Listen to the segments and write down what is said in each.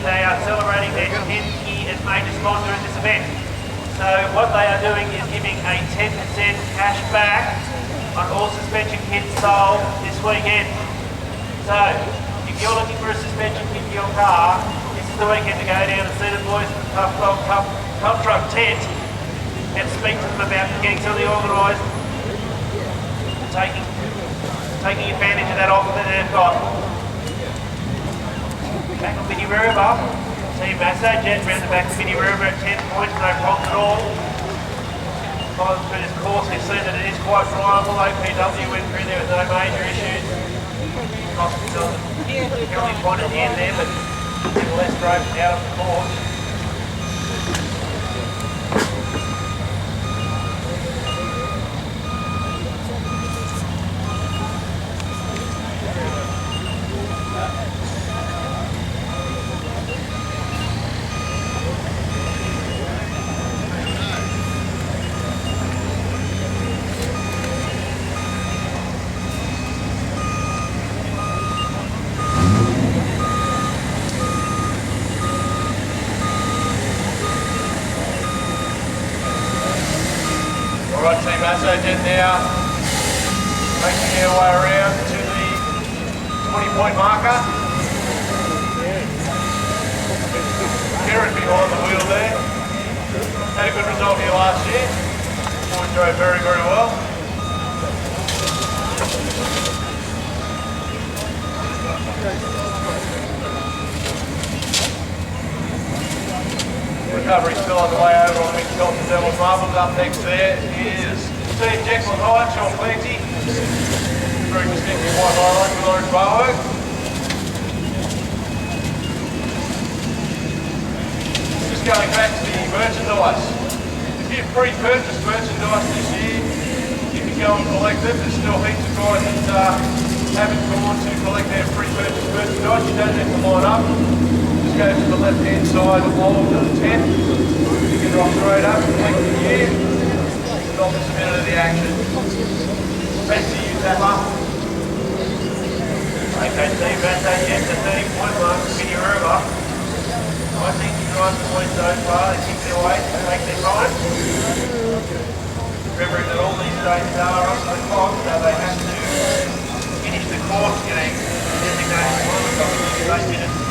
they are celebrating their 10th year as major sponsor in this event. So what they are doing is giving a 10% cash back on all suspension kits sold this weekend. So if you're looking for a suspension kit for your car, this is the weekend to go down and see the boys at the Tuff Truck tent and speak to them about getting something organised and taking advantage of that offer that they've got. Back on Vinnie River, Team Massojet round the back of Vinnie River at 10 points, no problems at all. Following through this course, we've seen that it is quite reliable. OPW went through there with no major issues. Cost themselves a penalty point at the end there, but nevertheless drove out of the course. Alright, Team Massojet now making their way around to the 20-point marker. Kieran behind the wheel there. Had a good result here last year. Boys drove very, very well. Recovery still on the way over on Mick Shelton's Devil's Marbles. Up next there is Team Jekyll and Hyde, Sean Clancy. Very distinctive white highlight with orange bar work. Just going back to the merchandise. If you've pre-purchased merchandise this year, you can go and collect it. There's still heaps of guys that haven't gone to collect their pre-purchased merchandise. You don't have to line up. Go to the left hand side of the tent. You can drop straight up, collect the gear, and not miss a minute of the action. Back to you, Tapper. Okay, Team Massojet, the 30-point mark for Vinnie River. I think you guys the points so far. They keep their weight, they make their time. Remembering that all these stations are up to the clock, so they have to finish the course getting designated time of 8 minutes.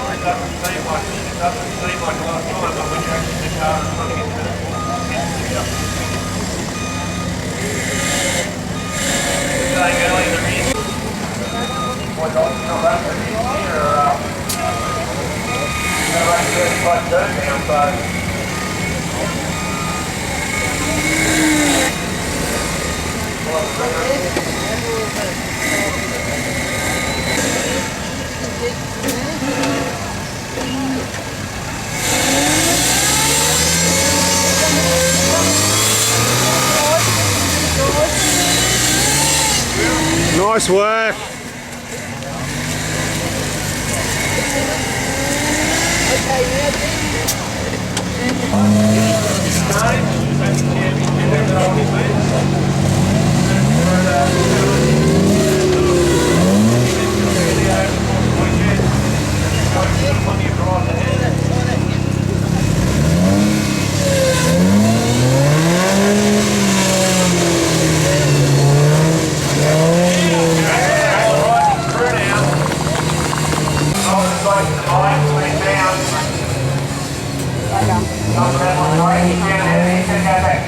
It doesn't seem like a lot of time, but when you're actually in the car and trying to get to staying early in the rear. What dogs not run for this year are going to run 35 now, Nice work. Go back,